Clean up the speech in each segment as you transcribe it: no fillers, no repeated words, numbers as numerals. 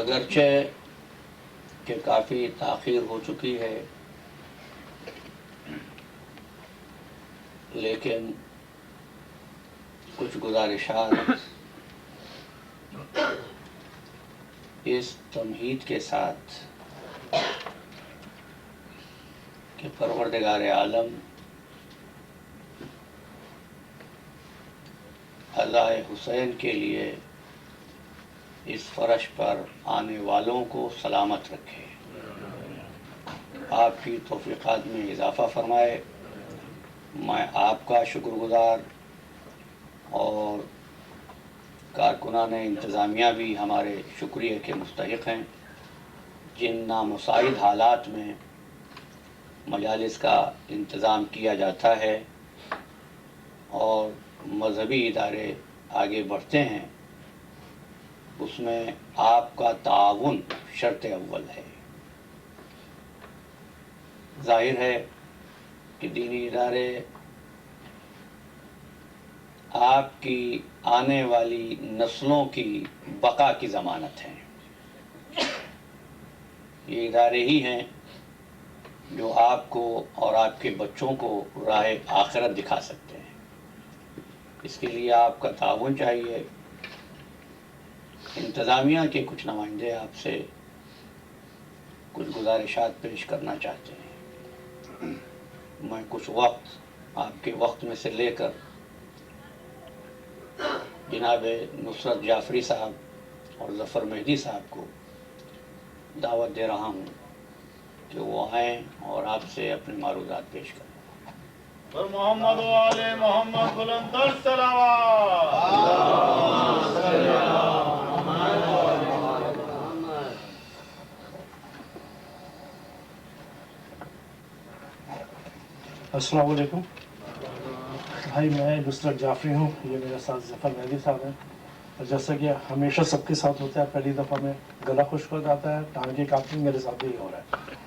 اگرچہ کہ کافی تاخیر ہو چکی ہے، لیکن کچھ گزارشات اس تمہید کے ساتھ کہ پروردگار عالم عزائے حسین کے لیے اس فرش پر آنے والوں کو سلامت رکھے، آپ کی توفیقات میں اضافہ فرمائے۔ میں آپ کا شکر گزار اور کارکنان انتظامیہ بھی ہمارے شکریہ کے مستحق ہیں، جن نامساعد حالات میں مجالس کا انتظام کیا جاتا ہے اور مذہبی ادارے آگے بڑھتے ہیں، اس میں آپ کا تعاون شرط اول ہے۔ ظاہر ہے کہ دینی ادارے آپ کی آنے والی نسلوں کی بقا کی ضمانت ہیں۔ یہ ادارے ہی ہیں جو آپ کو اور آپ کے بچوں کو راہ آخرت دکھا سکتے ہیں۔ اس کے لیے آپ کا تعاون چاہیے۔ انتظامیہ کے کچھ نمائندے آپ سے کچھ گزارشات پیش کرنا چاہتے ہیں۔ میں کچھ وقت آپ کے وقت میں سے لے کر جناب نصرت جعفری صاحب اور ظفر مہدی صاحب کو دعوت دے رہا ہوں کہ وہ آئیں اور آپ سے اپنے معروضات پیش کریں۔ اور محمد و آل محمد بلندر صلوات۔ السلام علیکم بھائی، میں نصرت جعفری ہوں، یہ میرے ساتھ ظفر مہدی صاحب ہیں، اور جیسا کہ ہمیشہ سب کے ساتھ ہوتا ہے، پہلی دفعہ میں گلا خشک ہو جاتا ہے، ٹانگیں کاپتی، میرے ساتھ بھی ہو رہا ہے۔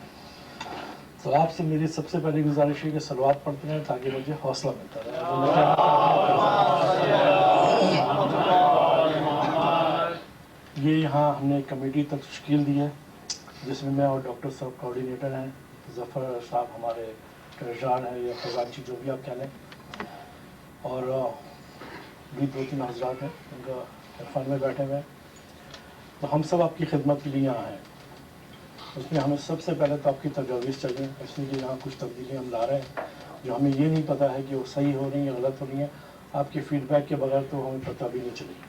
تو آپ سے میری سب سے پہلی گزارش ہے کہ صلوات پڑھتے رہیں تاکہ مجھے حوصلہ ملتا رہے۔ یہ یہاں ہم نے ایک کمیٹی تشکیل دی ہے جس میں میں اور ڈاکٹر صاحب کوآرڈینیٹر ہیں، ظفر صاحب ہمارے ٹریجرار ہیں یا خزانچی جو بھی آپ کہہ لیں، اور بھی دو تین حضرات ہیں ان کا عرفان میں بیٹھے ہوئے ہیں۔ تو ہم سب آپ کی خدمت کے لیے یہاں ہیں۔ اس میں ہمیں سب سے پہلے تو آپ کی تجاویز چاہیے، اس لیے کہ یہاں کچھ تبدیلیاں ہم لا رہے ہیں جو ہمیں یہ نہیں پتہ ہے کہ وہ صحیح ہو رہی ہیں یا غلط ہو رہی ہیں۔ آپ کے فیڈ بیک کے بغیر تو ہمیں پتہ بھی نہیں چلے گی،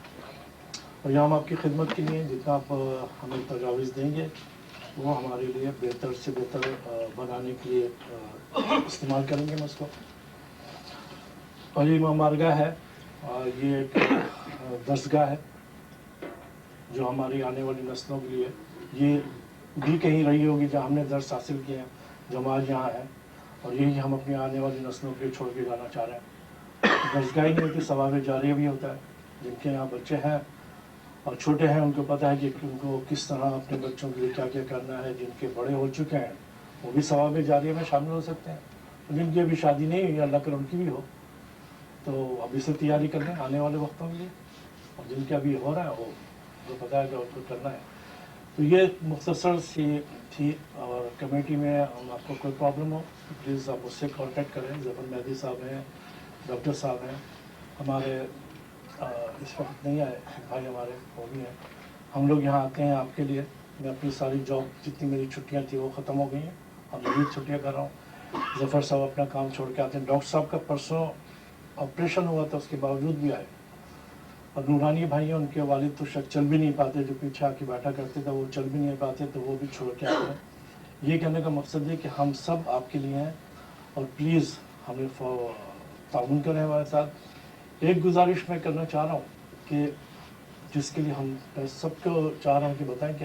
اور یہاں ہم آپ کی خدمت کے لیے جتنا آپ ہمیں تجاویز دیں گے وہ ہمارے لیے بہتر سے بہتر بنانے کے لیے استعمال کریں گے ہم اس کو۔ اور یہ امام بارگاہ ہے، اور یہ ایک درسگاہ ہے جو ہماری آنے والی نسلوں کے لیے یہ بھی کہیں رہی ہوگی جہاں ہم نے درس حاصل کیے ہیں، جو ہم آج یہاں ہیں، اور یہی ہم اپنی آنے والی نسلوں کے لیے چھوڑ کے جانا چاہ رہے ہیں۔ درسگاہ ہی نہیں ہوتی، ثواب جاریہ بھی ہوتا ہے۔ جن کے یہاں بچے ہیں اور چھوٹے ہیں ان کو پتہ ہے کہ ان کو کس طرح اپنے بچوں کے لیے کیا کیا کرنا ہے۔ جن کے بڑے ہو چکے ہیں وہ بھی ثواب جاریہ میں شامل ہو سکتے ہیں، جن کی ابھی شادی نہیں ہوئی، اللہ کرے ان کی بھی ہو، تو ابھی سے تیاری کر لیں آنے والے وقتوں کے لیے، اور جن کے ابھی ہو رہا ہے وہ جو پتہ ہے کہ ان کو کرنا ہے۔ تو یہ مختصر سی تھی، اور کمیٹی میں آپ کو کوئی پرابلم ہو پلیز آپ اس سے کانٹیکٹ کریں۔ ظفر مہدی صاحب ہیں، ڈاکٹر صاحب ہیں، ہمارے اس وقت نہیں آئے بھائی ہمارے، وہ بھی ہیں۔ ہم لوگ یہاں آتے ہیں آپ کے لیے۔ میں اپنی ساری جاب جتنی میری چھٹیاں تھیں وہ ختم ہو گئی ہیں، اب میں بھی چھٹیاں کر رہا ہوں۔ ظفر صاحب اپنا کام چھوڑ کے آتے ہیں۔ ڈاکٹر صاحب کا پرسوں آپریشن ہوا تھا، اس کے باوجود بھی آئے۔ اور نورانی بھائی ہیں، ان کے والد تو شاید چل بھی نہیں پاتے، جو پیچھے آ کے بیٹھا کرتے تھے وہ چل بھی نہیں پاتے، تو وہ بھی چھوڑ کے آتے ہیں۔ یہ کہنے کا مقصد ہے کہ ہم سب آپ کے لیے ہیں، اور پلیز ہمیں تعاون کریں ہمارے ساتھ۔ ایک گزارش میں کرنا چاہ رہا ہوں کہ جس کے لیے میں سب کو چاہ رہا ہوں کہ بتائیں کہ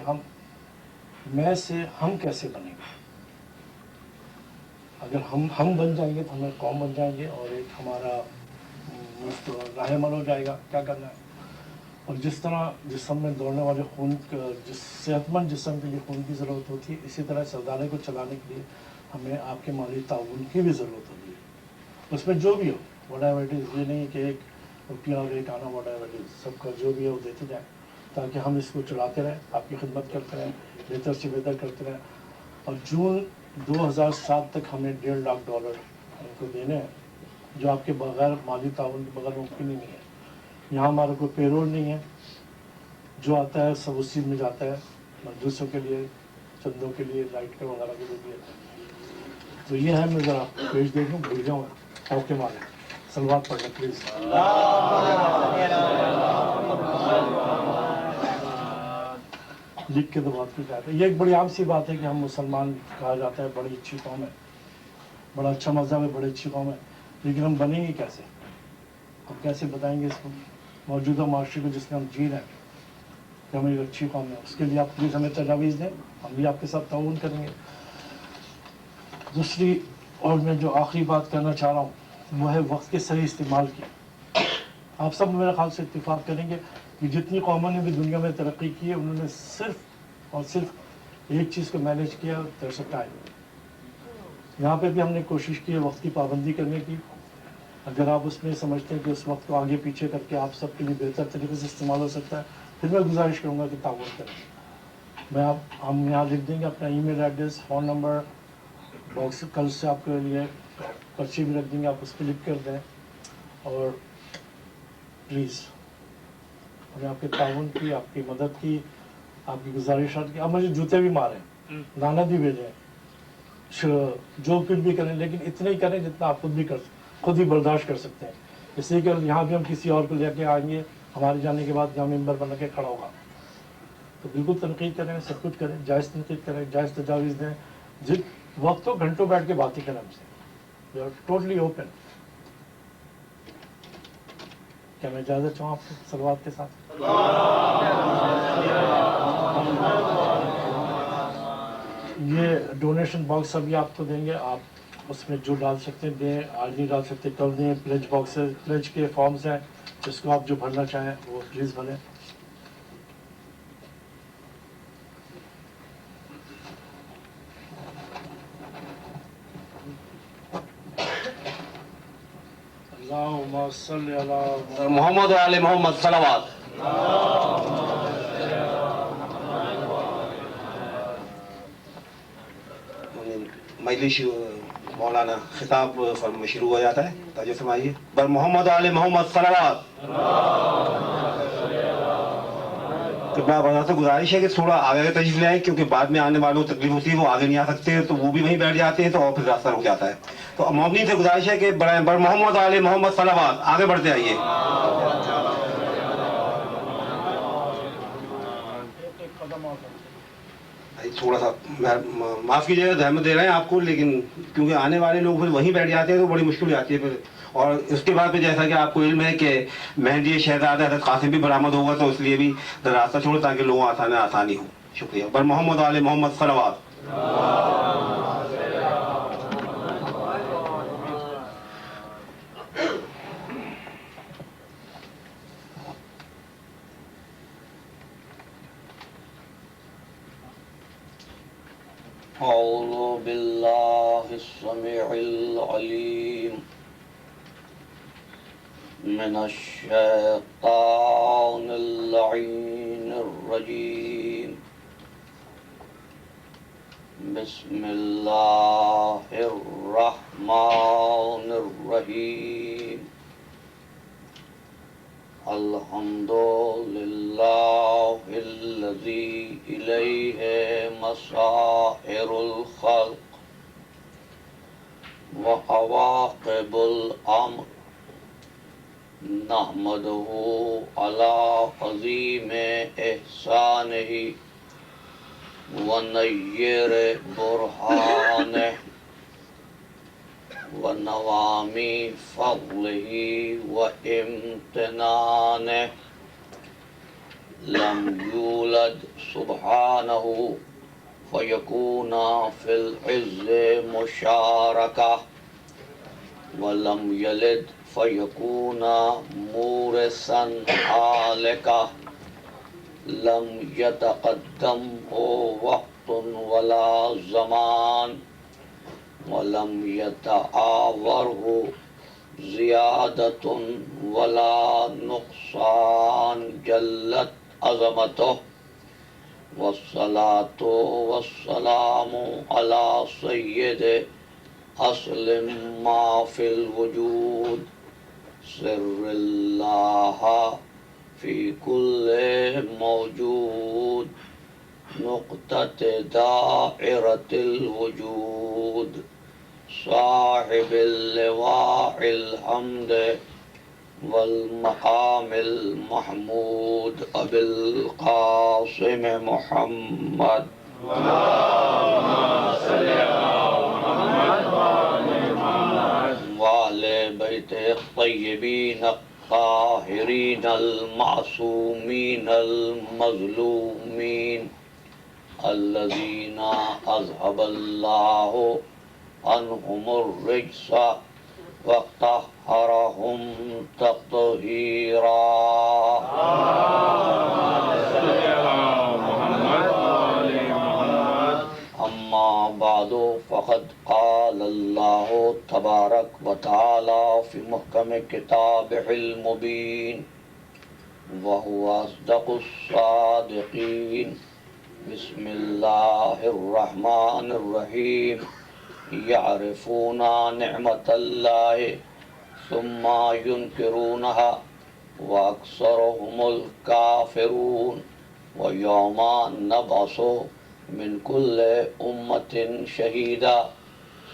میں سے ہم کیسے بنیں گے۔ اگر ہم بن جائیں گے تو ہمیں قوم بن جائیں گے، اور ایک ہمارا راہ عمل ہو جائے گا کیا کرنا ہے۔ اور جس طرح جسم میں دوڑنے والے خون جس صحت مند جسم کے لیے خون کی ضرورت ہوتی ہے، اسی طرح سردارے کو چلانے کے لیے ہمیں آپ کے مالی تعاون کی بھی ضرورت ہوگی، اس میں جو بھی ہو وٹ ایور اٹ از، یہ نہیں کہ ایک روپیہ اور ایک آنا وٹ ایور اٹ از، سب کا جو بھی ہے وہ دیتے جائیں تاکہ ہم اس کو چلاتے رہیں، آپ کی خدمت کرتے رہیں، بہتر سے بہتر کرتے رہیں. اور جون 2007 تک ہمیں $1.5 lakh ان کو دینے ہیں، جو آپ کے بغیر مالی تعاون کے بغیر ممکن ہی نہیں ہے. یہاں ہمارا کوئی پے رول نہیں ہے، جو آتا ہے سب اسی میں جاتا ہے، مجوسوں کے لیے، چندوں کے لیے، لائٹ کے وغیرہ کے لیے. تو یہ ہے، میں ذرا پیج دیکھ لوں، بھول جاؤں اوکے مارے سلوات پڑھنا پلیز. لکھ کے تو بات کی جاتا ہے، یہ ایک بڑی عام سی بات ہے کہ ہم مسلمان کہا جاتا ہے بڑی اچھی قوم ہے، بڑا اچھا مذہب ہے، بڑی اچھی قوم ہے، لیکن ہم بنیں گے کیسے؟ ہم کیسے بتائیں گے اس کو موجودہ معاشرے کو جس میں ہم جی رہے ہیں کہ ہم ایک اچھی قوم ہے؟ اس کے لیے آپ پلیز ہمیں تجاویز دیں، ہم بھی آپ کے ساتھ تعاون کریں گے. دوسری اور میں جو آخری بات کرنا چاہ رہا ہوں وہ ہے وقت کے صحیح استعمال کی. آپ سب میرے خیال سے اتفاق کریں گے کہ جتنی قوموں نے بھی دنیا میں ترقی کی ہے انہوں نے صرف اور صرف ایک چیز کو مینیج کیا، دیٹس ٹائم. یہاں پہ بھی ہم نے کوشش کی ہے وقت کی پابندی کرنے کی. اگر آپ اس میں سمجھتے ہیں کہ اس وقت کو آگے پیچھے کر کے آپ سب کے لیے بہتر طریقے سے استعمال ہو سکتا ہے، پھر میں گزارش کروں گا کہ تعاون کریں. ہم یہاں لکھ دیں گے اپنا email address, phone number, box کل سے آپ کے لیے پرچی بھی رکھ دیں گے، آپ اس پہ لکھ کر دیں. اور پلیز ہمیں آپ کے تعاون کی، آپ کی مدد کی، آپ کی گزارشات کی. آپ مجھے جوتے بھی ماریں، لعنت بھی بھیجیں، جو کچھ بھی کریں، لیکن اتنا ہی کریں جتنا آپ خود ہی برداشت کر سکتے ہیں. اس لیے کہ یہاں بھی ہم کسی اور کو لے کے آئیں گے، ہمارے جانے کے بعد یہاں ممبر بن کے کھڑا ہوگا، تو بالکل تنقید کریں، سب کچھ کریں، جائز تنقید کریں، جائز تجاویز دیں. جس وقت ہو گھنٹوں بیٹھ کے بات ہی کریں ہم سے، وی آر ٹوٹلی اوپن. کیا میں اجازت چاہوں آپ کو صلوات کے ساتھ؟ یہ ڈونیشن باکس ابھی آپ کو دیں گے، آپ اس میں جو ڈال سکتے ہیں دیں، آج نہیں ڈال سکتے کل دیں. پلیج باکسز، پلیج کے فارمز ہیں جس کو آپ جو بھرنا چاہیں وہ پلیز بھریں. اللہم صلی علی محمد و آل محمد صلوات. مجلس مولانا خطاب شروع ہو جاتا ہے، توجہ فرمائیے. بر محمد و آل محمد صلوات. سے گزارش ہے کہ تھوڑا آگے تشریف لے آئیں، کیونکہ بعد میں آنے والوں کو تکلیف ہوتی ہے، وہ آگے نہیں آ سکتے تو وہ بھی وہیں بیٹھ جاتے ہیں، تو اور پھر راستہ رک جاتا ہے. تو مومنین سے گزارش ہے کہ بر محمد و آل محمد صلوات آگے بڑھتے آئیے. تھوڑا سا معاف کیجیے گا، زحمت دے رہے ہیں آپ کو، لیکن کیونکہ آنے والے لوگ پھر وہیں بیٹھ جاتے ہیں تو بڑی مشکل ہو جاتی ہے پھر. اور اس کے بعد پھر جیسا کہ آپ کو علم ہے کہ مہندی شہزادہ حضرت قاسم بھی برآمد ہوگا، تو اس لیے بھی راستہ چھوڑو تاکہ لوگوں آسانی ہو. شکریہ. بر محمد علیہ محمد صلوات. أعوذ بالله السميع العليم من الشيطان اللعين الرجيم. بسم الله الرحمن الرحيم. الحمد لله الذي إليه مصائر الخلق وعواقب الأمر. نحمده على عظيم إحسانه ونير برهانه ونوامي فضله وامتنانه. لم يولد سبحانه فيكون في العز مشاركة، ولم يلد فيكون مورثا هالكا. لم يتقدم وقت ولا زمان، ولم يتعاوره زيادة ولا نقصان جلت عظمته والصلاة والسلام على سيد أصل ما في الوجود سر الله في كل موجود نقطة دائرة الوجود صاحب اللواء الحمد والمقام المحمود أبي القاسم محمد وعلى بيته الطيبين الطاهرين المعصومين المظلومين الذين أذهب الله عنهم الرجس وطهرهم تطهيرا. أما بعد فقد قال الله تبارك وتعالى في محكم كتابه المبين وهو أصدق الصادقين. بسم الله الرحمن الرحيم. يعرفون نعمة الله ثم ينكرونها وأكثرهم الكافرون. ويوم نبعث من كل أمة شهيدا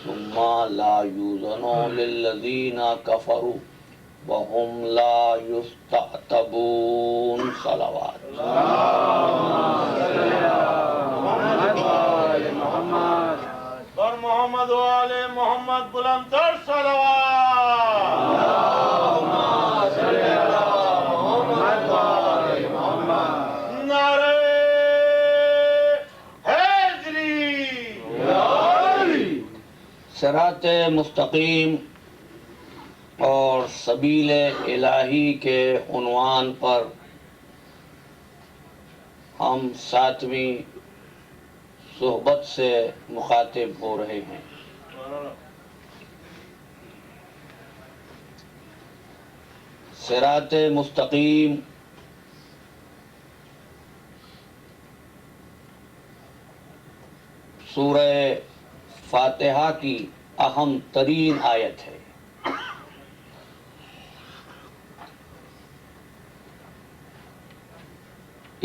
ثم لا يؤذن للذين كفروا وهم لا يستعتبون. صلوات. بر محمد و آل محمد بلندتر صلوات. نعرہ حیدری. صراط مستقیم اور سبیل الہی کے عنوان پر ہم 7ویں صحبت سے مخاطب ہو رہے ہیں. صراط مستقیم سورہ فاتحہ کی اہم ترین آیت ہے.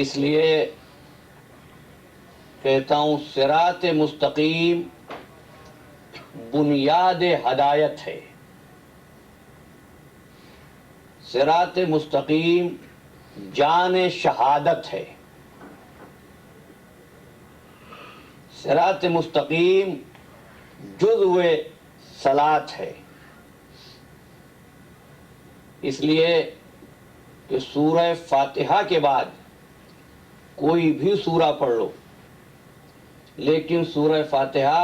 اس لیے کہتا ہوں صراط مستقیم بنیاد ہدایت ہے. صراط مستقیم جان شہادت ہے. صراط مستقیم جزو صلاۃ ہے. اس لیے کہ سورہ فاتحہ کے بعد کوئی بھی سورہ پڑھ لو لیکن سورہ فاتحہ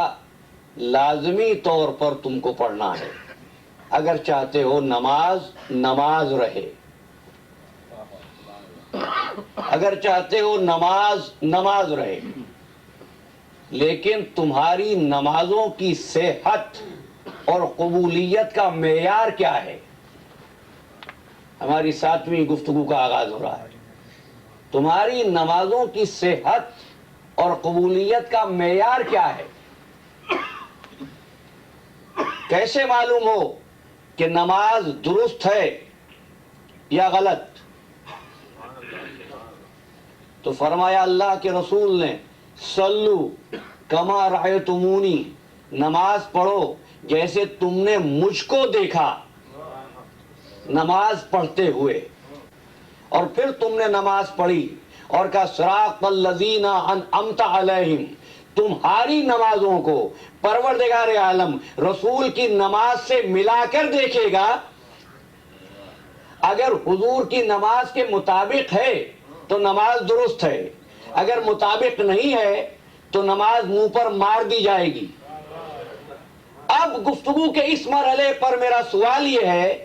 لازمی طور پر تم کو پڑھنا ہے اگر چاہتے ہو نماز رہے. اگر چاہتے ہو نماز رہے. لیکن تمہاری نمازوں کی صحت اور قبولیت کا معیار کیا ہے؟ ہماری 7ویں گفتگو کا آغاز ہو رہا ہے. تمہاری نمازوں کی صحت اور قبولیت کا معیار کیا ہے؟ کیسے معلوم ہو کہ نماز درست ہے یا غلط؟ تو فرمایا اللہ کے رسول نے صلو کما رأیتمونی، نماز پڑھو جیسے تم نے مجھ کو دیکھا نماز پڑھتے ہوئے. اور پھر تم نے نماز پڑھی اور کہا صراط الذین انعمت علیہم. تمہاری نمازوں کو پروردگار عالم رسول کی نماز سے ملا کر دیکھے گا. اگر حضور کی نماز کے مطابق ہے تو نماز درست ہے، اگر مطابق نہیں ہے تو نماز منہ پر مار دی جائے گی. اب گفتگو کے اس مرحلے پر میرا سوال یہ ہے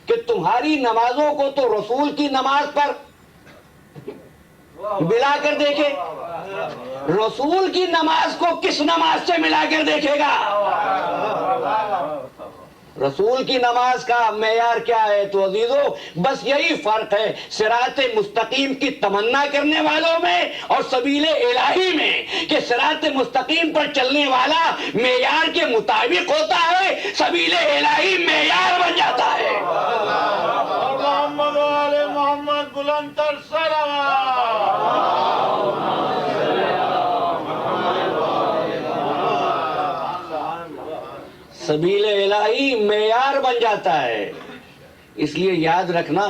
کہ تمہاری نمازوں کو تو رسول کی نماز پر ملا کر دیکھے، رسول کی نماز کو کس نماز سے ملا کر دیکھے گا؟ رسول کی نماز کا معیار کیا ہے؟ تو عزیزو بس یہی فرق ہے صراط مستقیم کی تمنا کرنے والوں میں اور سبیل الہی میں، کہ صراط مستقیم پر چلنے والا معیار کے مطابق ہوتا ہے، سبیل الہی معیار بن جاتا ہے۔ اور محمد و آل محمد بلند تر صلوات۔ سبیل الہی معیار بن جاتا ہے۔ اس لیے یاد رکھنا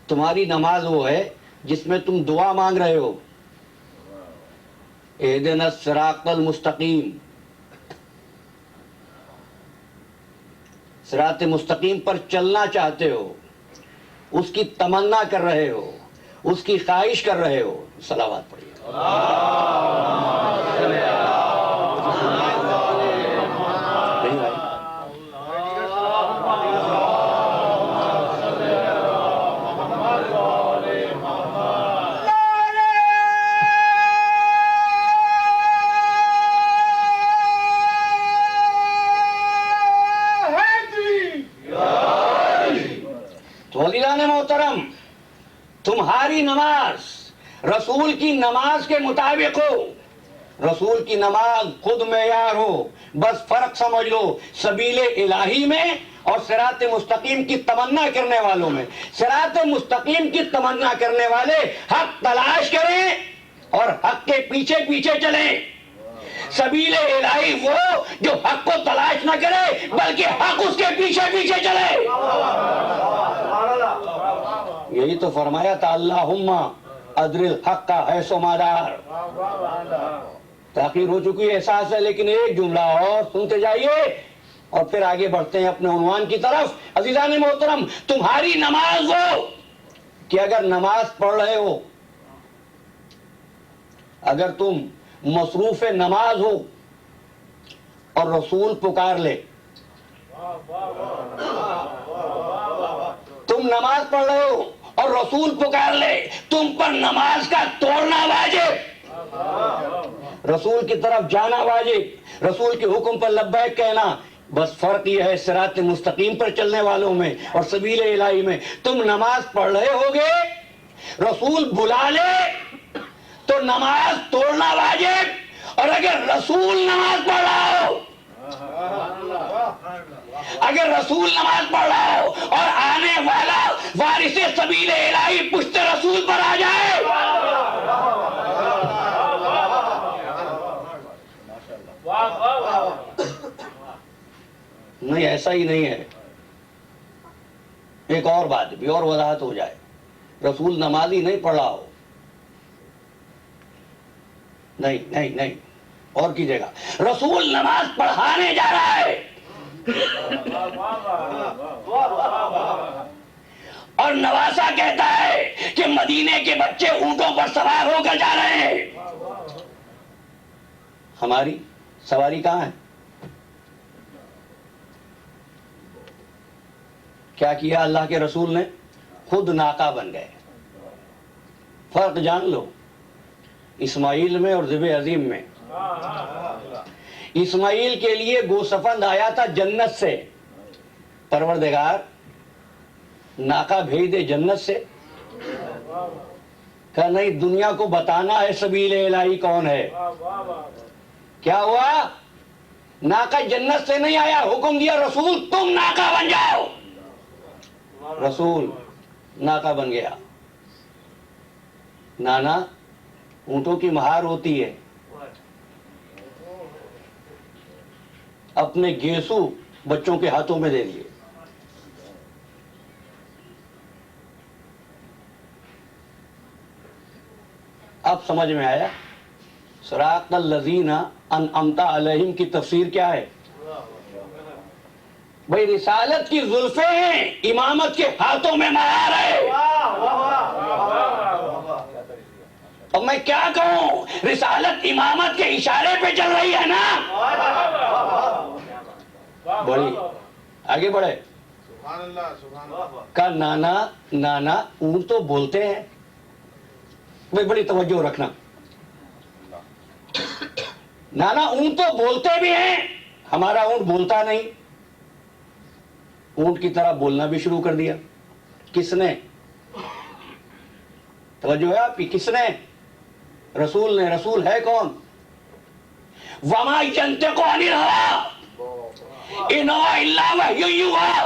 تمہاری نماز وہ ہے جس میں تم دعا مانگ رہے ہو، اہدنا الصراط المستقیم، صراط مستقیم پر چلنا چاہتے ہو، اس کی تمنا کر رہے ہو، اس کی خواہش کر رہے ہو۔ صلوات پڑھیے۔ تو عزیزان محترم، تمہاری نماز رسول کی نماز کے مطابق ہو، رسول کی نماز خود معیار ہو، بس فرق سمجھ لو سبیل الہی میں اور صراط مستقیم کی تمنا کرنے والوں میں۔ صراط مستقیم کی تمنا کرنے والے حق تلاش کریں اور حق کے پیچھے پیچھے چلیں، سبیل الہی وہ جو حق کو تلاش نہ کرے بلکہ حق اس کے پیچھے پیچھے چلے۔ یہی تو فرمایا تھا اللہم ادر الحق کا حیث و مادار۔ تاخیر ہو چکی احساس ہے، لیکن ایک جملہ اور سنتے جائیے اور پھر آگے بڑھتے ہیں اپنے عنوان کی طرف۔ عزیزان محترم، تمہاری نماز ہو کہ اگر نماز پڑھ رہے ہو، اگر تم مصروف نماز ہو اور رسول پکار لے، تم نماز پڑھ رہے ہو اور رسول پکار لے، تم پر نماز کا توڑنا واجب، رسول کی طرف جانا واجب، رسول کے حکم پر لبیک کہنا۔ بس فرق یہ ہے صراط مستقیم پر چلنے والوں میں اور سبیل الہی میں۔ تم نماز پڑھ رہے ہوگے، رسول بلا لے تو نماز توڑنا واجب، اور اگر رسول نماز پڑھ رہا ہو، اگر رسول نماز پڑھ رہا ہو اور آنے والا وارث سبیل الہی پشت رسول پر آ جائے، نہیں ایسا ہی نہیں ہے۔ ایک اور بات بھی اور وضاحت ہو جائے، رسول نماز ہی نہیں پڑھ رہا ہو، نہیں اور کیجیے گا، رسول نماز پڑھانے جا رہا ہے اور نواسا کہتا ہے کہ مدینے کے بچے اونٹوں پر سوار ہو کر جا رہے ہیں، ہماری سواری کہاں ہے؟ کیا کیا اللہ کے رسول نے؟ خود ناقہ بن گئے۔ فرق جان لو اسماعیل میں اور ذبح عظیم میں۔ اسماعیل کے لیے گوسفند آیا تھا جنت سے، پروردگار ناقہ بھیج دے جنت سے، کہا نہیں، دنیا کو بتانا ہے سبیل الہی کون ہے۔ کیا ہوا؟ ناقہ جنت سے نہیں آیا، حکم دیا رسول تم ناقہ بن جاؤ، رسول ناقہ بن گیا۔ نانا اونٹوں کی مہار ہوتی ہے، اپنے گیسو بچوں کے ہاتھوں میں دے دیے۔ اب سمجھ میں آیا صراط الذین انعمت علیہم کی تفسیر کیا ہے؟ بھئی رسالت کی زلفیں ہیں، امامت کے ہاتھوں میں مہار ہے۔ اب میں کیا کہوں، رسالت امامت کے اشارے پہ چل رہی ہے نا۔ بڑی آگے بڑھے، کہا نانا اونٹ تو بولتے ہیں، بھئی بڑی توجہ رکھنا، نانا اونٹ تو بولتے بھی ہیں، ہمارا اونٹ بولتا نہیں۔ اونٹ کی طرح بولنا بھی شروع کر دیا. کس نے؟ توجہ ہے آپ کی؟ کس نے؟ رسول نے. رسول ہے کون؟ وما ينطق عن الهوى ان هو الا وحی یوحی.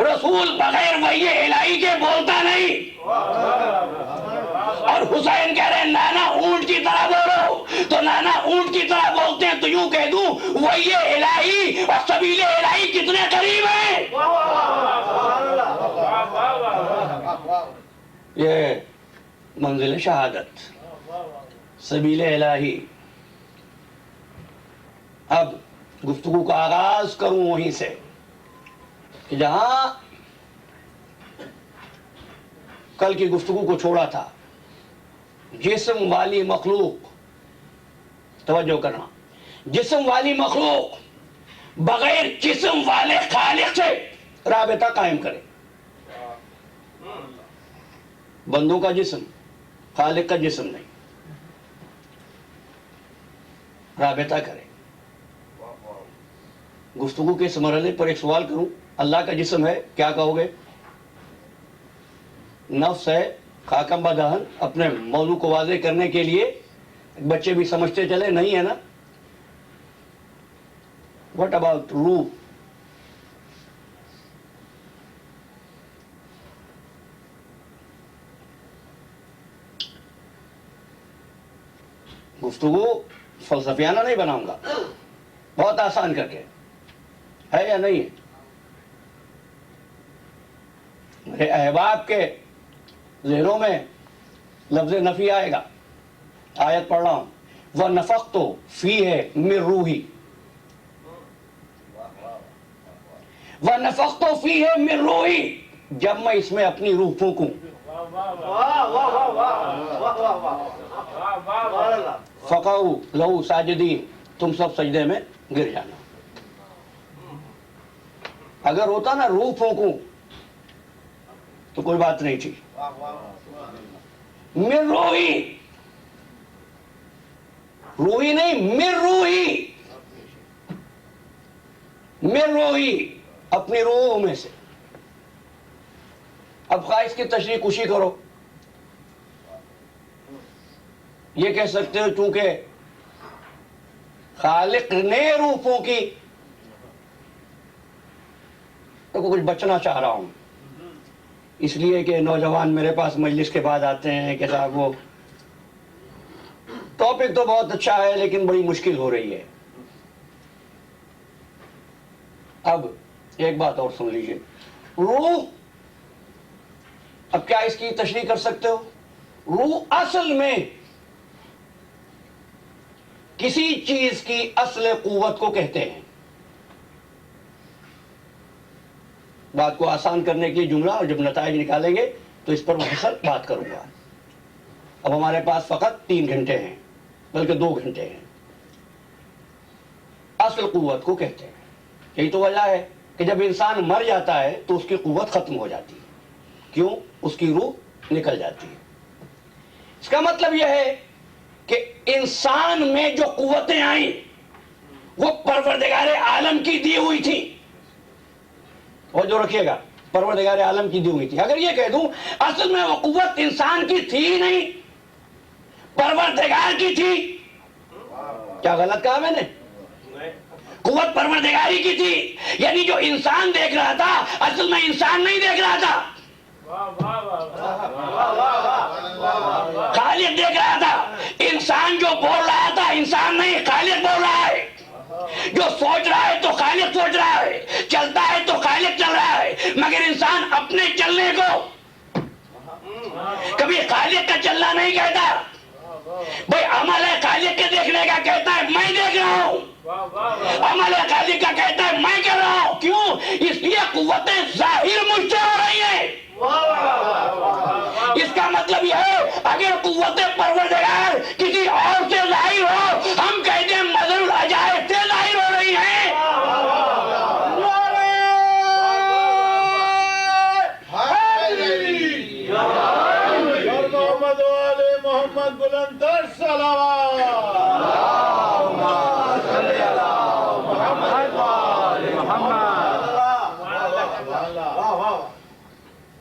رسول بغیر وحی الہی کے بولتا نہیں. اور حسین کہہ رہے ہیں نانا اونٹ کی طرح بولو، تو نانا اونٹ کی طرح بولتے ہیں تو یوں کہہ دوں وحی الہی اور سبیل الہی کتنے قریب ہیں. یہ منزل شہادت، سبیل الہی. اب گفتگو کا آغاز کروں وہیں سے کہ جہاں کل کی گفتگو کو چھوڑا تھا. جسم والی مخلوق، توجہ کرنا، جسم والی مخلوق بغیر جسم والے خالق سے رابطہ قائم کرے. بندوں کا جسم، خالق کا جسم نہیں، رابطہ کرے. گفتگو کے اس مرحلے پر ایک سوال کروں، اللہ کا جسم ہے، کیا کہو گے؟ نفس ہے، خاکم بدہن. اپنے موضوع کو واضح کرنے کے لیے بچے بھی سمجھتے چلے، نہیں ہے نا. واٹ اباؤٹ روح؟ گفتگو فلسفیانہ نہیں بناؤں گا، بہت آسان کر کے. ہے یا نہیں ہے؟ میرے احباب کے ذہنوں میں لفظ نفی آئے گا. آیت پڑھ رہا ہوں، وَنَفَخْتُ فِيهِ مِن رُوحِي. وَنَفَخْتُ فِيهِ مِن رُوحِي، جب میں اس میں اپنی روح پھونکوں. فَقَعُوا لَهُ سَاجِدِينَ، تم سب سجدے میں گر جانا. اگر ہوتا نا روح پھونکوں تو کوئی بات نہیں تھی. من روحی، روحی نہیں، من روحی، من روحی، اپنی روح میں سے. اب خواہ اس کی تشریح کشی کرو، یہ کہہ سکتے ہو چونکہ خالق نے روح پھونکی تو کچھ بچنا چاہ رہا ہوں. اس لیے کہ نوجوان میرے پاس مجلس کے بعد آتے ہیں کہ صاحب وہ ٹاپک تو بہت اچھا ہے لیکن بڑی مشکل ہو رہی ہے. اب ایک بات اور سن لیجئے، روح، اب کیا اس کی تشریح کر سکتے ہو؟ روح اصل میں کسی چیز کی اصل قوت کو کہتے ہیں. بات کو آسان کرنے کے لیے جملہ، اور جب نتائج نکالیں گے تو اس پر مفصل بات کروں گا. اب ہمارے پاس فقط 3 گھنٹے ہیں، بلکہ 2 گھنٹے ہیں. اصل قوت کو کہتے ہیں. یہی تو وجہ ہے کہ جب انسان مر جاتا ہے تو اس کی قوت ختم ہو جاتی ہے. کیوں؟ اس کی روح نکل جاتی ہے. اس کا مطلب یہ ہے کہ انسان میں جو قوتیں آئیں وہ پروردگار عالم کی دی ہوئی تھی. اور جو رکھیے گا، پروردگار عالم کی دی ہوئی تھی. اگر یہ کہہ دوں اصل میں وہ قوت انسان کی تھی ہی نہیں، پروردگار کی تھی، کیا غلط کہا میں نے؟ قوت پروردگاری کی تھی، یعنی جو انسان دیکھ رہا تھا اصل میں انسان نہیں دیکھ رہا تھا، خالق دیکھ رہا تھا. انسان جو بول رہا تھا انسان نہیں، خالق بول رہا ہے. جو سوچ رہا ہے تو خالق سوچ رہا ہے، چلتا ہے تو خالق چل رہا ہے. مگر انسان اپنے چلنے کو کبھی خالق کا چلنا نہیں کہتا. بھئی عمل ہے خالق کے دیکھنے کا، کہتا ہے میں دیکھ رہا ہوں. عمل ہے خالق کا، کہتا ہے میں کر رہا ہوں. کیوں؟ اس لیے قوتیں ظاہر مجھ سے ہو رہی ہیں. اس کا مطلب یہ ہے اگر قوت پروردگار کسی اور سے ظاہر ہو، ہم کہتے ہیں مظہر العجائب سے ظاہر ہو رہی ہیں. محمد و آل محمد بلند تر صلوات.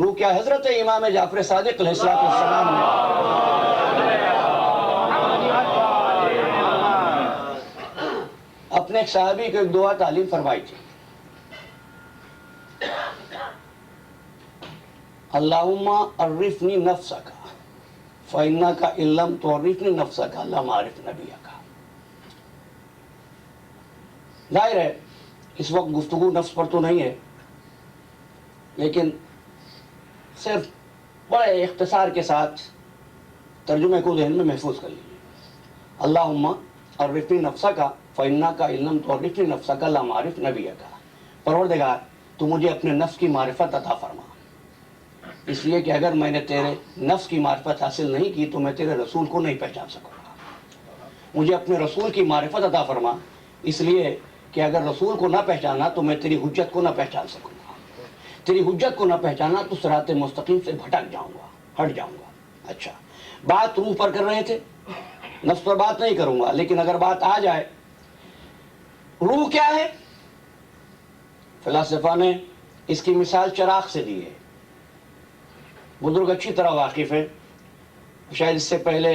روح کیا حضرت امام جعفر صادق علیہ السلام نے اپنے ایک صحابی کو ایک دعا تعلیم فرمائی تھی. اللہم عرفنی نفسک فإنک ان لم تعرفنی نفسک لم اعرف نبیک. ظاہر ہے اس وقت گفتگو نفس پر تو نہیں ہے، لیکن صرف بڑے اختصار کے ساتھ ترجمے کو ذہن میں محفوظ کر لیجیے. اللہم عرفنی نفسک فإنک ان لم تعرفنی نفسک لم اعرف نبیک. پروردگار تو مجھے اپنے نفس کی معرفت عطا فرما، اس لیے کہ اگر میں نے تیرے نفس کی معرفت حاصل نہیں کی تو میں تیرے رسول کو نہیں پہچان سکوں گا. مجھے اپنے رسول کی معرفت عطا فرما، اس لیے کہ اگر رسول کو نہ پہچانا تو میں تیری حجت کو نہ پہچان سکوں گا. تیری حجت کو نہ پہچانا تو صراط مستقیم سے بھٹک جاؤں گا، ہٹ جاؤں گا. اچھا، بات روح پر کر رہے تھے، نفس پر بات نہیں کروں گا. لیکن اگر بات آ جائے روح کیا ہے، فلاسفہ نے اس کی مثال چراغ سے دی ہے. بزرگ اچھی طرح واقف ہے، شاید اس سے پہلے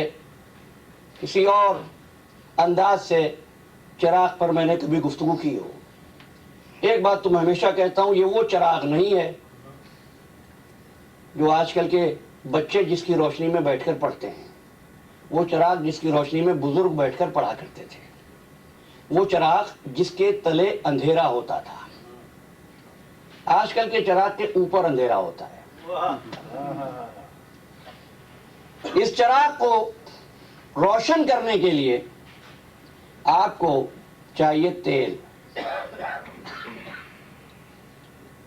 کسی اور انداز سے چراغ پر میں نے کبھی گفتگو کی ہو. ایک بات تو میں ہمیشہ کہتا ہوں، یہ وہ چراغ نہیں ہے جو آج کل کے بچے جس کی روشنی میں بیٹھ کر پڑھتے ہیں، وہ چراغ جس کی روشنی میں بزرگ بیٹھ کر پڑھا کرتے تھے، وہ چراغ جس کے تلے اندھیرا ہوتا تھا. آج کل کے چراغ کے اوپر اندھیرا ہوتا ہے. اس چراغ کو روشن کرنے کے لیے آپ کو چاہیے تیل.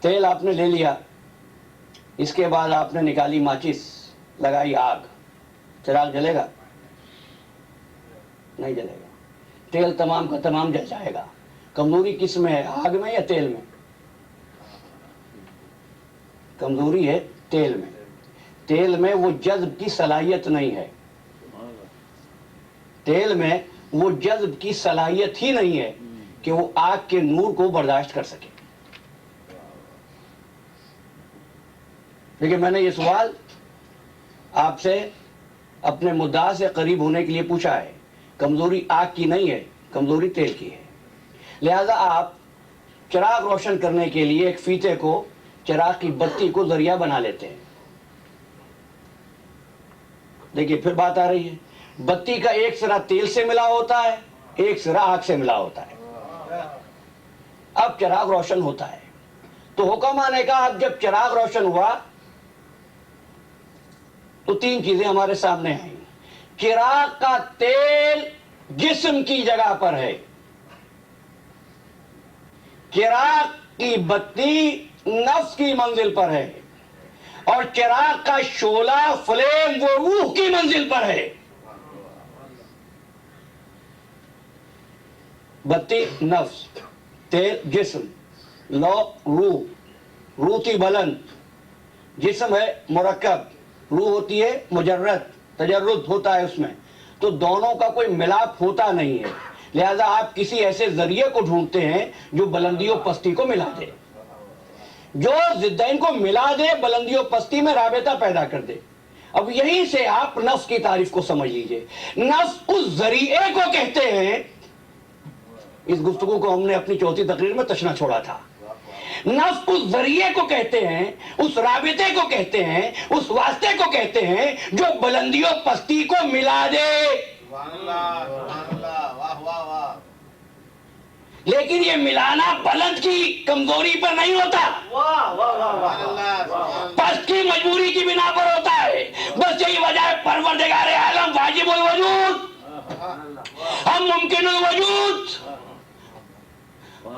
تیل آپ نے لے لیا، اس کے بعد آپ نے نکالی ماچس، لگائی آگ، چراغ جلے گا؟ نہیں جلے گا. تیل تمام کا تمام جل جائے گا. کمزوری کس میں ہے، آگ میں یا تیل میں؟ کمزوری ہے تیل میں. تیل میں وہ جذب کی صلاحیت نہیں ہے. تیل میں وہ جذب کی صلاحیت ہی نہیں ہے کہ وہ آگ کے نور کو برداشت کر سکے. لیکن میں نے یہ سوال آپ سے اپنے مدعا سے قریب ہونے کے لیے پوچھا ہے. کمزوری آگ کی نہیں ہے، کمزوری تیل کی ہے. لہذا آپ چراغ روشن کرنے کے لیے ایک فیتے کو، چراغ کی بتی کو ذریعہ بنا لیتے ہیں. دیکھیے پھر بات آ رہی ہے، بتی کا ایک سرا تیل سے ملا ہوتا ہے، ایک سرا آگ سے ملا ہوتا ہے. اب چراغ روشن ہوتا ہے تو حکماں نے کہا اب جب چراغ روشن ہوا تو تین چیزیں ہمارے سامنے آئیں. چراغ کا تیل جسم کی جگہ پر ہے، چراغ کی بتی نفس کی منزل پر ہے، اور چراغ کا شعلہ فلیم وہ روح کی منزل پر ہے. بتی نفس، تیل جسم، لو روح. روح تھی بلند، جسم ہے مرکب، روح ہوتی ہے مجرد، تجرد ہوتا ہے اس میں. تو دونوں کا کوئی ملاپ ہوتا نہیں ہے. لہذا آپ کسی ایسے ذریعے کو ڈھونڈتے ہیں جو بلندی و پستی کو ملا دے، جو ضدین کو ملا دے، بلندی و پستی میں رابطہ پیدا کر دے. اب یہیں سے آپ نفس کی تعریف کو سمجھ لیجئے. نفس اس ذریعے کو کہتے ہیں. اس گفتگو کو ہم نے اپنی چوتھی تقریر میں تشنا چھوڑا تھا. نفس اس ذریعے کو کہتے ہیں، اس رابطے کو کہتے ہیں، اس واسطے کو کہتے ہیں جو بلندی و پستی کو ملا دے. لیکن یہ ملانا بلند کی کمزوری پر نہیں ہوتا، پست کی مجبوری کی بنا پر ہوتا ہے. بس یہی وجہ ہے پروردگار عالم واجب الوجود، ہم ممکن الوجود،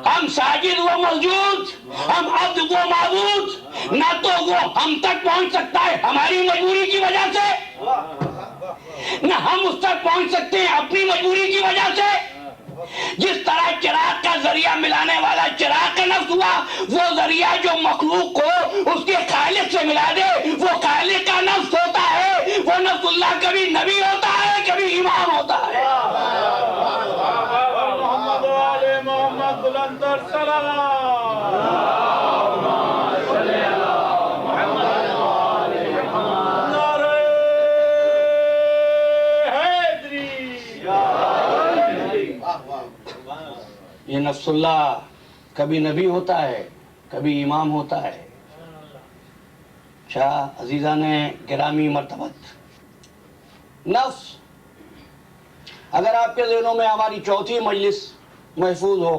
ہم ساجد و مسجود، ہم عبد و معبود. نہ تو وہ ہم تک پہنچ سکتا ہے ہماری مجبوری کی وجہ سے، نہ ہم اس تک پہنچ سکتے ہیں اپنی مجبوری کی وجہ سے. جس طرح چراغ کا ذریعہ ملانے والا چراغ کا نفس ہوا، وہ ذریعہ جو مخلوق کو اس کے خالق سے ملا دے وہ خالق کا نفس ہوتا ہے. وہ نفس اللہ کبھی نبی ہوتا ہے، کبھی امام ہوتا ہے. محمد و آل محمد بلند تر صلوات. نفس اللہ کبھی نبی ہوتا ہے کبھی امام ہوتا ہے. شاہ عزیزان گرامی مرتبت، نفس اگر آپ کے ذہنوں میں ہماری چوتھی مجلس محفوظ ہو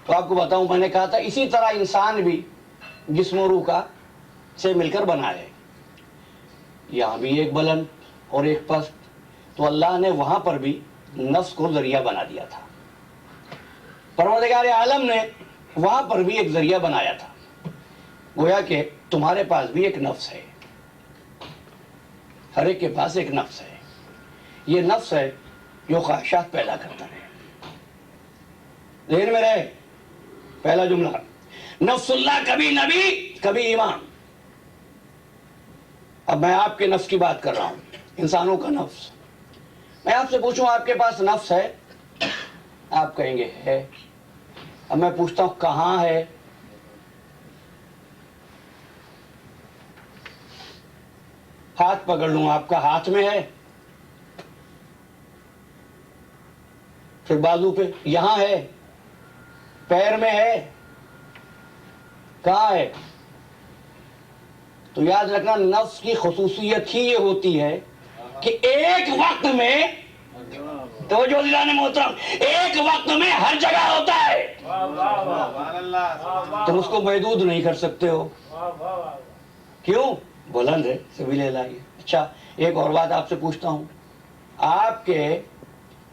تو آپ کو بتاؤں، میں نے کہا تھا اسی طرح انسان بھی جسم و روح کا سے مل کر بنا ہے. یہاں بھی ایک بلند اور ایک پست، تو اللہ نے وہاں پر بھی نفس کو ذریعہ بنا دیا تھا. پروردگار عالم نے وہاں پر بھی ایک ذریعہ بنایا تھا. گویا کہ تمہارے پاس بھی ایک نفس ہے، ہر ایک کے پاس ایک نفس ہے. یہ نفس ہے جو خواہشات پیدا کرتا ہے. ذہن میں رہے پہلا جملہ، نفس اللہ کبھی نبی کبھی امام. اب میں آپ کے نفس کی بات کر رہا ہوں، انسانوں کا نفس. میں آپ سے پوچھوں آپ کے پاس نفس ہے؟ آپ کہیں گے ہے. اب میں پوچھتا ہوں کہاں ہے؟ ہاتھ پکڑ لوں آپ کا، ہاتھ میں ہے؟ پھر بازو پہ، یہاں ہے؟ پیر میں ہے؟ کہاں ہے؟ تو یاد رکھنا نفس کی خصوصیت ہی یہ ہوتی ہے کہ ایک وقت میں، توجہ دلانے محترم، ایک وقت میں ہر جگہ ہوتا ہے. تم اس کو محدود نہیں کر سکتے ہو. کیوں؟ بلند ہے، سبیل الہی. اچھا ایک اور بات آپ سے پوچھتا ہوں، آپ کے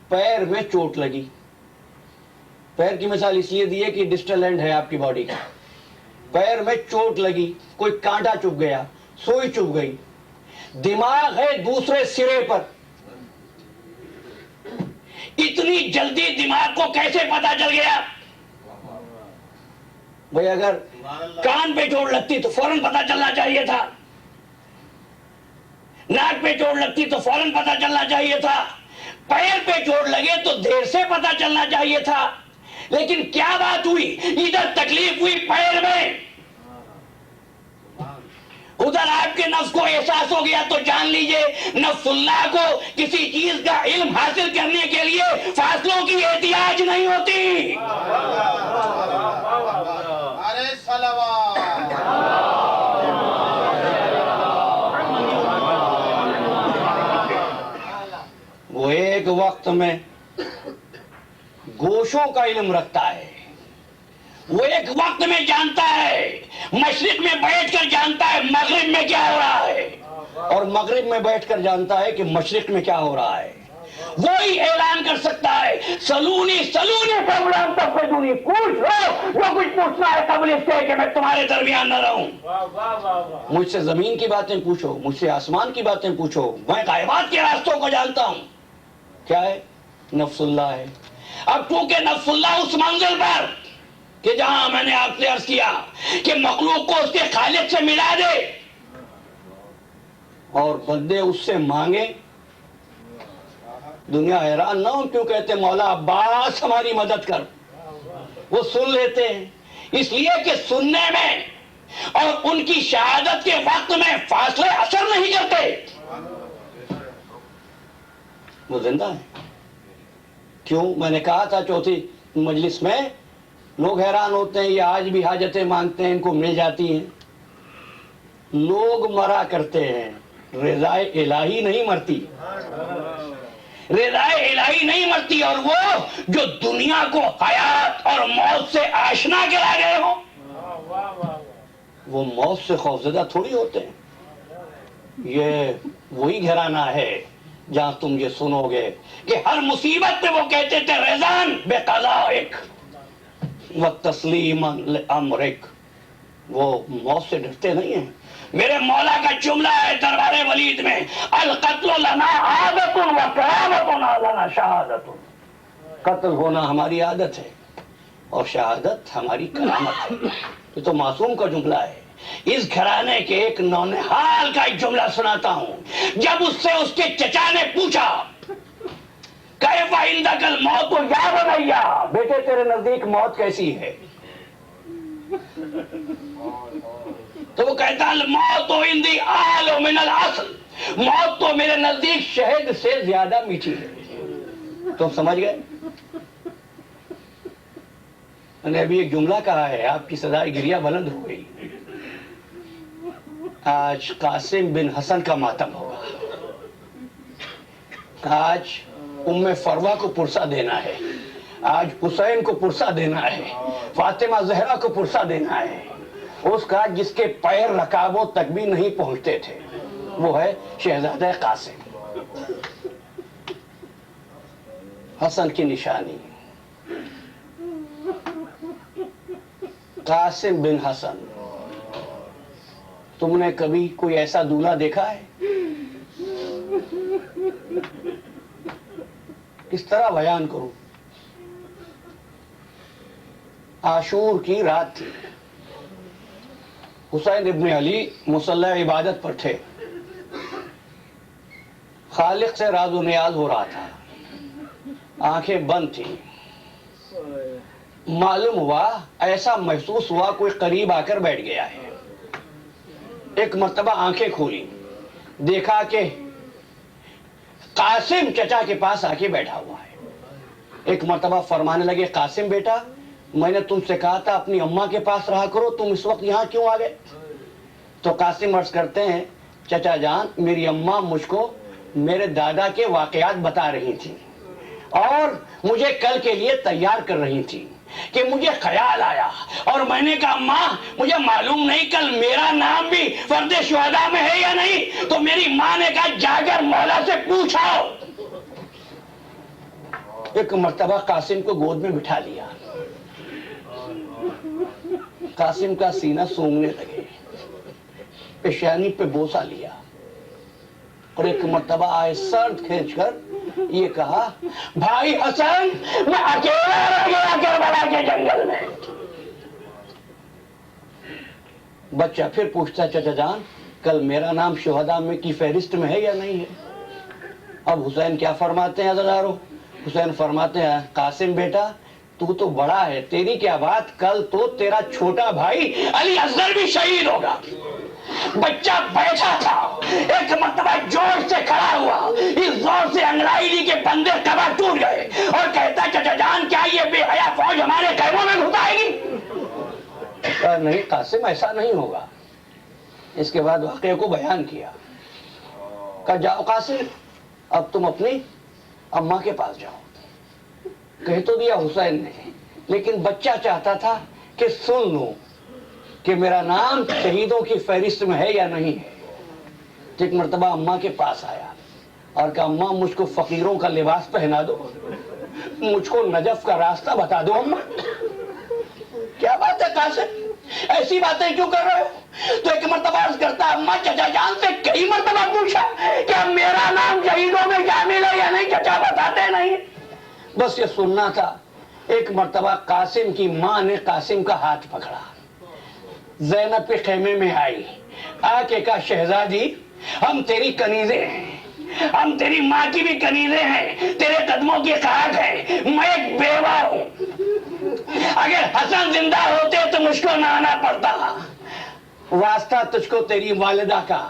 پیر میں چوٹ لگی. پیر کی مثال اس لیے دی ہے کہ ڈسٹل اینڈ ہے آپ کی باڈی کا. پیر میں چوٹ لگی، کوئی کانٹا چبھ گیا، سوئی چبھ گئی، دماغ ہے دوسرے سرے پر. اتنی جلدی دماغ کو کیسے پتا چل گیا؟ بھئی اگر کان پہ چوٹ لگتی تو فوراً پتا چلنا چاہیے تھا، ناک پہ چوٹ لگتی تو فوراً پتا چلنا چاہیے تھا، پیر پہ چوٹ لگے تو دیر سے پتا چلنا چاہیے تھا. لیکن کیا بات ہوئی؟ ادھر تکلیف ہوئی پیر میں، ادھر آپ کے نفس کو احساس ہو گیا. تو جان لیجئے نفس اللہ کو کسی چیز کا علم حاصل کرنے کے لیے فاصلوں کی احتیاج نہیں ہوتی. ارے صلوات. وہ ایک وقت میں گوشوں کا علم رکھتا ہے. وہ ایک وقت میں جانتا ہے، مشرق میں بیٹھ کر جانتا ہے مغرب میں کیا ہو رہا ہے، اور مغرب میں بیٹھ کر جانتا ہے کہ مشرق میں کیا ہو رہا ہے. وہی اعلان کر سکتا ہے سلونی سلونی پروگرام تک دونی، پوچھ لو جو کچھ پوچھنا ہے قبل اس کے کہ میں تمہارے درمیان نہ رہوں. مجھ سے زمین کی باتیں پوچھو، مجھ سے آسمان کی باتیں پوچھو، میں غائبات کے راستوں کو جانتا ہوں. کیا ہے؟ نفس اللہ ہے. اب کیونکہ نفس اللہ اس منزل پر کہ جہاں میں نے آپ سے عرض کیا کہ مخلوق کو اس کے خالق سے ملا دے اور بندے اس سے مانگے. دنیا حیران نہ ہو کیوں کہتے مولا عباس ہماری مدد کر. وہ سن لیتے ہیں اس لیے کہ سننے میں اور ان کی شہادت کے وقت میں فاصلے اثر نہیں کرتے. وہ زندہ ہیں. کیوں؟ میں نے کہا تھا چوتھی مجلس میں لوگ حیران ہوتے ہیں، یہ آج بھی حاجتیں مانگتے ہیں، ان کو مل جاتی ہیں. لوگ مرا کرتے ہیں، رضا الہی نہیں مرتی. رضا الہی نہیں مرتی. اور وہ جو دنیا کو حیات اور موت سے آشنا کرا گئے ہوں وہ موت سے خوفزدہ تھوڑی ہوتے ہیں. یہ وہی گھرانہ ہے جہاں تم یہ سنو گے کہ ہر مصیبت پہ وہ کہتے تھے ریزان بے قضائک و تسلیما لامرک. وہ موت سے ڈرتے نہیں ہیں. میرے مولا کا جملہ ہے دربار ولید میں، القتل لنا عادت و کرامتنا لنا شہادت. قتل ہونا ہماری عادت ہے اور شہادت ہماری کرامت ہے. یہ تو معصوم کا جملہ ہے. اس گھرانے کے ایک نونہال کا ایک جملہ سناتا ہوں. جب اس سے اس کے چچا نے پوچھا کیف عندک الموت یا بنیا، بیٹے تیرے نزدیک موت کیسی ہے؟ تو وہ کہتا الموت عندی احل من العسل، موت تو میرے نزدیک شہد سے زیادہ میٹھی ہے. تم سمجھ گئے؟ میں نے ابھی ایک جملہ کہا ہے، آپ کی صدائے گریہ بلند ہو گئی. آج قاسم بن حسن کا ماتم ہوگا. آج ام فروہ کو پرسہ دینا ہے، آج حسین کو پرسہ دینا ہے، فاطمہ زہرا کو پرسہ دینا ہے. اس کا جس کے پیر رکابوں تک بھی نہیں پہنچتے تھے، وہ ہے شہزادہ قاسم. حسن کی نشانی قاسم بن حسن. تم نے کبھی کوئی ایسا دولہا دیکھا ہے؟ کس طرح بیان کروں؟ عاشور کی رات تھی، حسین ابن علی مصلی عبادت پر تھے، خالق سے راز و نیاز ہو رہا تھا، آنکھیں بند تھی. معلوم ہوا، ایسا محسوس ہوا کوئی قریب آ کر بیٹھ گیا ہے. ایک مرتبہ آنکھیں کھولی، دیکھا کہ قاسم چچا کے پاس آ کے بیٹھا ہوا ہے. ایک مرتبہ فرمانے لگے، قاسم بیٹا، میں نے تم سے کہا تھا اپنی اماں کے پاس رہا کرو، تم اس وقت یہاں کیوں آ گئے؟ تو قاسم عرض کرتے ہیں، چچا جان، میری اماں مجھ کو میرے دادا کے واقعات بتا رہی تھی اور مجھے کل کے لیے تیار کر رہی تھی کہ مجھے خیال آیا اور میں نے کہا ماں مجھے معلوم نہیں کل میرا نام بھی فرد شہداء میں ہے یا نہیں. تو میری ماں نے کہا جا کر مولا سے پوچھاؤ. ایک مرتبہ قاسم کو گود میں بٹھا لیا، قاسم کا سینہ سونگنے لگے، پیشانی پہ بوسہ لیا اور ایک مرتبہ آئے سرد کھینچ کر یہ کہا، بھائی حسن میں اکیلا رہ گیا کربلا کے جنگل میں. بچہ پھر پوچھتا، چچا جان کل میرا نام شہداء میں کی فہرست میں ہے یا نہیں ہے؟ اب حسین کیا فرماتے ہیں عزیزارو؟ حسین فرماتے ہیں، قاسم بیٹا تو بڑا ہے، تیری کیا بات، کل تو تیرا چھوٹا بھائی علی اصغر بھی شہید ہوگا. بچہ بیٹھا تھا، ایک مرتبہ جوش سے کھڑا ہوا، اس زور سے انگڑائی کے بندے کبا ٹوٹ گئے اور کہتا، چچا جان کیا یہ بے حیا فوج ہمارے خیموں میں گھس آئے گی؟ نہیں قاسم ایسا نہیں ہوگا. اس کے بعد واقعے کو بیان کیا، کہا جاؤ قاسم اب تم اپنی اماں کے پاس جاؤ. کہہ تو دیا حسین نے، لیکن بچہ چاہتا تھا کہ سن لوں کہ میرا نام شہیدوں کی فہرست میں ہے یا نہیں ہے. ایک مرتبہ اماں کے پاس آیا اور کہا اماں مجھ کو فقیروں کا لباس پہنا دو، مجھ کو نجف کا راستہ بتا دو. اماں کیا بات ہے قاسم، ایسی باتیں کیوں کر رہے ہو؟ تو ایک مرتبہ عرض کرتا، اماں چچا جان سے کئی مرتبہ پوچھا کہ میرا نام شہیدوں میں شامل ہے یا نہیں، چچا بتاتے نہیں. بس یہ سننا تھا. ایک مرتبہ قاسم کی ماں نے قاسم کا ہاتھ پکڑا، زینب کے خیمے میں آئی، آ کے کہا شہزادی ہم تیری کنیزیں ہیں، ہم تیری ماں کی بھی کنیزیں ہیں، تیرے قدموں کی خاک ہے، میں ایک بیوہ ہوں، اگر حسن زندہ ہوتے تو مجھ کو نہ آنا پڑتا. واسطہ تجھ کو تیری والدہ کا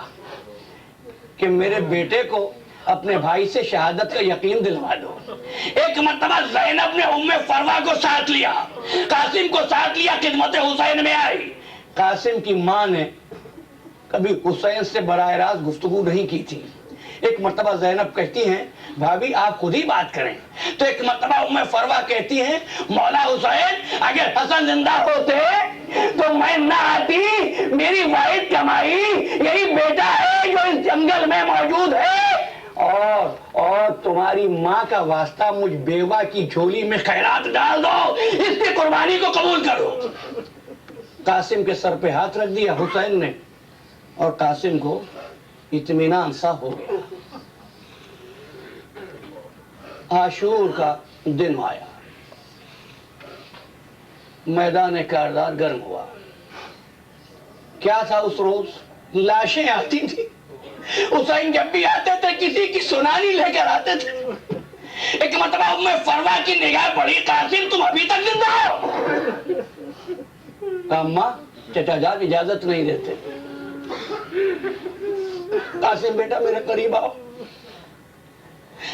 کہ میرے بیٹے کو اپنے بھائی سے شہادت کا یقین دلوا دو. ایک مرتبہ زینب نے ام فروہ کو ساتھ لیا، قاسم کو ساتھ لیا، خدمت حسین میں آئی. قاسم کی ماں نے کبھی حسین سے براہ راست گفتگو نہیں کی تھی. ایک مرتبہ زینب کہتی ہیں بھابھی آپ خود ہی بات کریں. تو ایک مرتبہ ام فروہ کہتی ہیں مولا حسین اگر حسن زندہ ہوتے تو میں نہ آتی، میری واحد کمائی یہی بیٹا ہے جو اس جنگل میں موجود ہے، اور تمہاری ماں کا واسطہ مجھ بیوہ کی جھولی میں خیرات ڈال دو، اس کی قربانی کو قبول کرو. قاسم کے سر پہ ہاتھ رکھ دیا حسین نے اور قاسم کو اطمینان سا ہو گیا. عاشور کا دن آیا، میدان کاردار گرم ہوا. کیا تھا اس روز؟ لاشیں آتی تھی. حسین جب بھی آتے تھے کسی کی سنانی لے کر آتے تھے. ایک مرتبہ ام فروہ کی نگاہ پڑی، قاسم تم ابھی تک زندہ ہو؟ اماں چچا جان اجازت نہیں دیتے. قاسم بیٹا میرے قریب آؤ.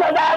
فدا